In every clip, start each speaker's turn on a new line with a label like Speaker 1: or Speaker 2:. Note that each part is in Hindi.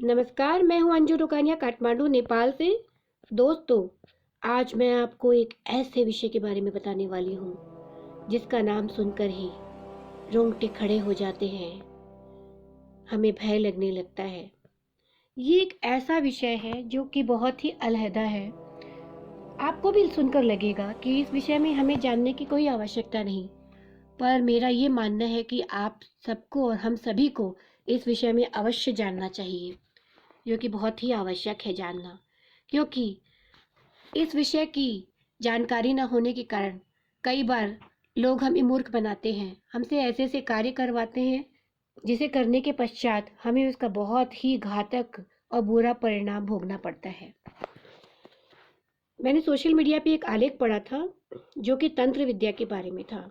Speaker 1: नमस्कार, मैं हूँ अंजू रुकानिया काठमांडू नेपाल से। दोस्तों, आज मैं आपको एक ऐसे विषय के बारे में बताने वाली हूँ जिसका नाम सुनकर ही रोंगटे खड़े हो जाते हैं, हमें भय लगने लगता है। ये एक ऐसा विषय है जो कि बहुत ही अलहदा है। आपको भी सुनकर लगेगा कि इस विषय में हमें जानने की कोई आवश्यकता नहीं, पर मेरा ये मानना है कि आप सबको और हम सभी को इस विषय में अवश्य जानना चाहिए, जो कि बहुत ही आवश्यक है जानना। क्योंकि इस विषय की जानकारी न होने के कारण कई बार लोग हमें मूर्ख बनाते हैं, हमसे ऐसे ऐसे कार्य करवाते हैं जिसे करने के पश्चात हमें उसका बहुत ही घातक और बुरा परिणाम भोगना पड़ता है। मैंने सोशल मीडिया पे एक आलेख पढ़ा था जो कि तंत्र विद्या के बारे में था।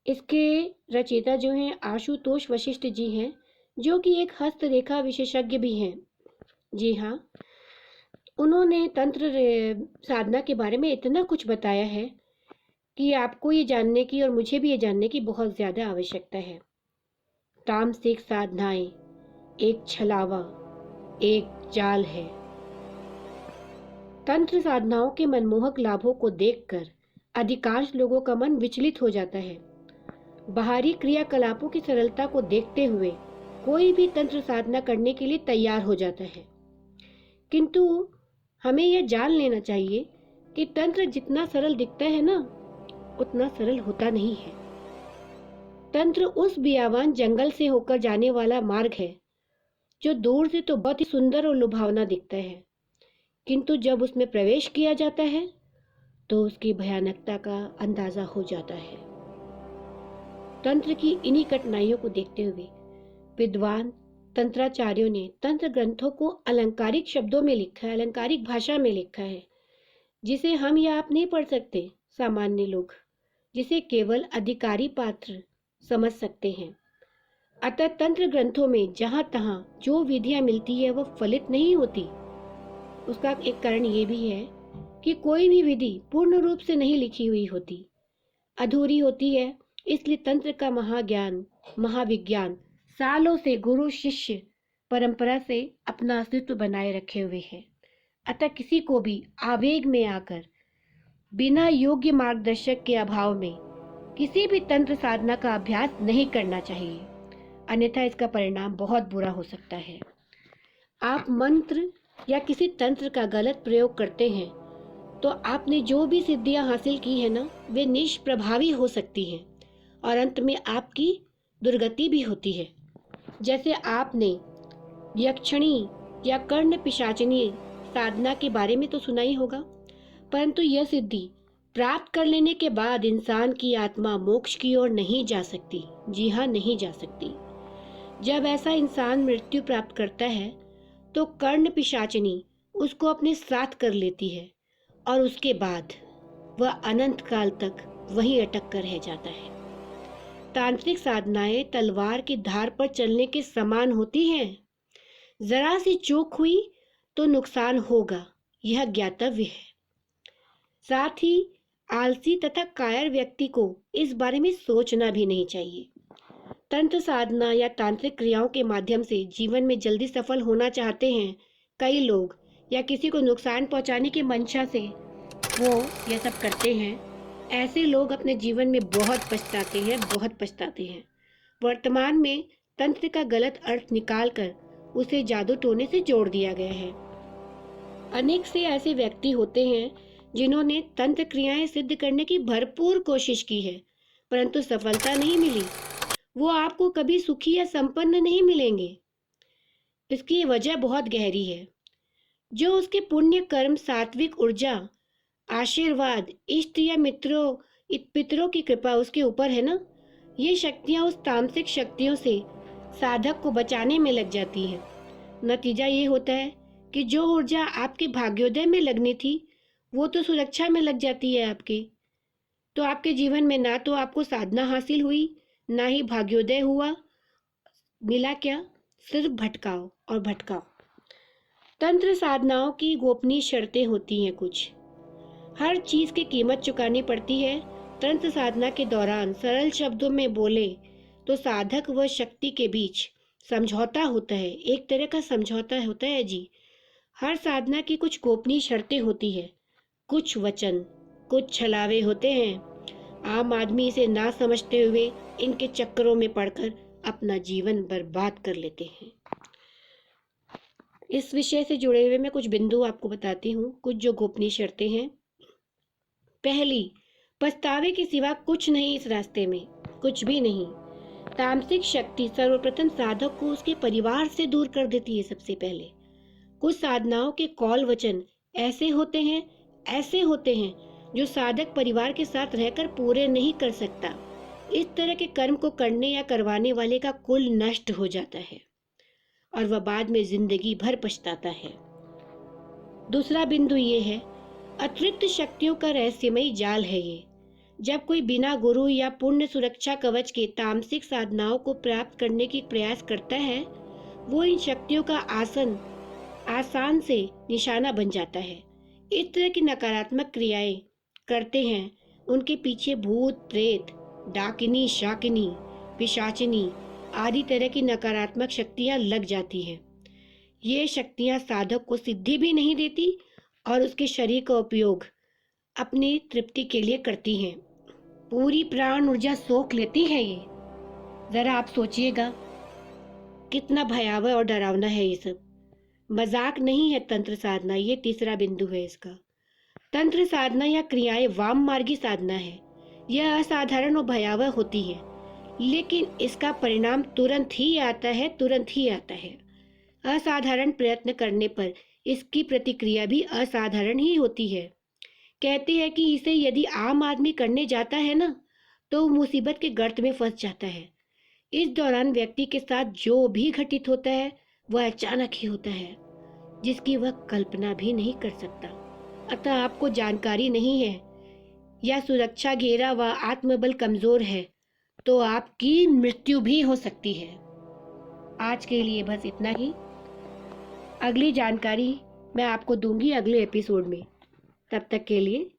Speaker 1: इसके रचयिता जो हैं आशुतोष वशिष्ठ जी हैं, जो कि एक हस्तरेखा विशेषज्ञ भी हैं। जी हाँ, उन्होंने तंत्र साधना के बारे में इतना कुछ बताया है कि आपको ये जानने की और मुझे भी ये जानने की बहुत ज़्यादा आवश्यकता है। तामसिक साधनाएं एक छलावा, एक जाल है। तंत्र साधनाओं के मनमोहक लाभों को देखकर अधिकांश लोगों का मन विचलित हो जाता है। बाहरी क्रियाकलापों की सरलता को देखते हुए कोई भी तंत्र साधना करने के लिए तैयार हो जाता है, किंतु हमें यह जान लेना चाहिए कि तंत्र जितना सरल दिखता है ना, उतना सरल होता नहीं है। तंत्र उस बियावान जंगल से होकर जाने वाला मार्ग है जो दूर से तो बहुत ही सुंदर और लुभावना दिखता है, किंतु जब उसमें प्रवेश किया जाता है तो उसकी भयानकता का अंदाजा हो जाता है। तंत्र की इन्हीं कठिनाइयों को देखते हुए विद्वान तंत्राचार्यों ने तंत्र ग्रंथों को अलंकारिक शब्दों में लिखा है, अलंकारिक भाषा में लिखा है, जिसे हम या आप नहीं पढ़ सकते, सामान्य लोग, जिसे केवल अधिकारी पात्र समझ सकते हैं। अतः तंत्र ग्रंथों में जहाँ तहाँ जो विधियाँ मिलती है वह फलित नहीं होती। उसका एक कारण ये भी है कि कोई भी विधि पूर्ण रूप से नहीं लिखी हुई होती, अधूरी होती है। इसलिए तंत्र का महाज्ञान, महाविज्ञान सालों से गुरु शिष्य परंपरा से अपना अस्तित्व बनाए रखे हुए है। अतः किसी को भी आवेग में आकर बिना योग्य मार्गदर्शक के अभाव में किसी भी तंत्र साधना का अभ्यास नहीं करना चाहिए, अन्यथा इसका परिणाम बहुत बुरा हो सकता है। आप मंत्र या किसी तंत्र का गलत प्रयोग करते हैं तो आपने जो भी सिद्धियां हासिल की है ना, वे निष्प्रभावी हो सकती हैं और अंत में आपकी दुर्गति भी होती है। जैसे आपने यक्षिणी या कर्ण पिशाचिनी साधना के बारे में तो सुना ही होगा, परंतु यह सिद्धि प्राप्त कर लेने के बाद इंसान की आत्मा मोक्ष की ओर नहीं जा सकती। जी हाँ, नहीं जा सकती। जब ऐसा इंसान मृत्यु प्राप्त करता है तो कर्ण पिशाचिनी उसको अपने साथ कर लेती है और उसके बाद वह अनंत काल तक वहीं अटक कर रह जाता है। तांत्रिक साधनाएं तलवार की धार पर चलने के समान होती हैं। जरा सी चूक हुई तो नुकसान होगा, यह ज्ञातव्य है। साथ ही आलसी तथा कायर व्यक्ति को इस बारे में सोचना भी नहीं चाहिए। तंत्र साधना या तांत्रिक क्रियाओं के माध्यम से जीवन में जल्दी सफल होना चाहते हैं कई लोग, या किसी को नुकसान पहुंचाने की मंशा से वो यह सब करते हैं। ऐसे लोग अपने जीवन में बहुत पछताते हैं। वर्तमान में तंत्र का गलत अर्थ निकालकर उसे जादू टोने से जोड़ दिया गया है। अनेक से ऐसे व्यक्ति होते हैं जिन्होंने तंत्र क्रियाएं सिद्ध करने की भरपूर कोशिश की है, परंतु सफलता नहीं मिली। वो आपको कभी सुखी या संपन्न नहीं मिलेंगे। इसकी वजह बहुत गहरी है। जो उसके पुण्य कर्म, सात्विक ऊर्जा, आशीर्वाद, इष्ट या पितरों की कृपा उसके ऊपर है ना, ये शक्तियां उस तामसिक शक्तियों से साधक को बचाने में लग जाती हैं। नतीजा ये होता है कि जो ऊर्जा आपके भाग्योदय में लगनी थी वो तो सुरक्षा में लग जाती है आपके। तो आपके जीवन में ना तो आपको साधना हासिल हुई, ना ही भाग्योदय हुआ। मिला क्या? सिर्फ भटकाव और भटकाव। तंत्र साधनाओं की गोपनीय शर्तें होती हैं कुछ। हर चीज की कीमत चुकानी पड़ती है। तंत्र साधना के दौरान सरल शब्दों में बोले तो साधक व शक्ति के बीच समझौता होता है, एक तरह का समझौता होता है जी। हर साधना की कुछ गोपनीय शर्तें होती है, कुछ वचन, कुछ छलावे होते हैं। आम आदमी इसे ना समझते हुए इनके चक्करों में पड़कर अपना जीवन बर्बाद कर लेते हैं। इस विषय से जुड़े हुए मैं कुछ बिंदु आपको बताती हूँ, कुछ जो गोपनीय शर्तें हैं। पहली, पछतावे के सिवा कुछ नहीं इस रास्ते में, कुछ भी नहीं। तामसिक शक्ति सर्वप्रथम साधक को उसके परिवार से दूर कर देती है। सबसे पहले कुछ साधनाओं के कौल वचन ऐसे होते हैं जो साधक परिवार के साथ रहकर पूरे नहीं कर सकता। इस तरह के कर्म को करने या करवाने वाले का कुल नष्ट हो जाता है और वह बाद में जिंदगी भर पछताता है। दूसरा बिंदु ये है, अतिरिक्त शक्तियों का रहस्यमयी जाल है ये। जब कोई बिना गुरु या पुण्य सुरक्षा कवच के तामसिक साधनाओं को प्राप्त करने की प्रयास करता है, वो इन शक्तियों का आसान से निशाना बन जाता है। इस तरह की नकारात्मक क्रियाएं करते हैं, उनके पीछे भूत प्रेत, डाकिनी शाकिनी, पिशाचिनी आदि तरह की नकारात्मक शक्तियां लग जाती हैं। ये शक्तियां साधक को सिद्धि भी नहीं देती और उसके शरीर का उपयोग अपनी तृप्ति के लिए करती हैं। पूरी प्राण ऊर्जा सोख लेती है ये। जरा आप सोचिएगा, कितना भयावह और डरावना है ये सब। मजाक नहीं है तंत्र साधना। ये तीसरा बिंदु है इसका। तंत्र साधना या क्रियाएं वाम मार्गी साधना है। यह असाधारण और भयावह होती है, लेकिन इसका परिणाम तुरंत ही आता है। असाधारण प्रयत्न करने पर इसकी प्रतिक्रिया भी असाधारण ही होती है। कहते हैं कि इसे यदि आम आदमी करने जाता है ना, तो मुसीबत के गर्त में फंस जाता है। इस दौरान व्यक्ति के साथ जो भी घटित होता है वह अचानक ही होता है, जिसकी वह कल्पना भी नहीं कर सकता। अतः आपको जानकारी नहीं है या सुरक्षा घेरा व आत्मबल कमजोर है तो आपकी मृत्यु भी हो सकती है। आज के लिए बस इतना ही। अगली जानकारी मैं आपको दूंगी अगले एपिसोड में। तब तक के लिए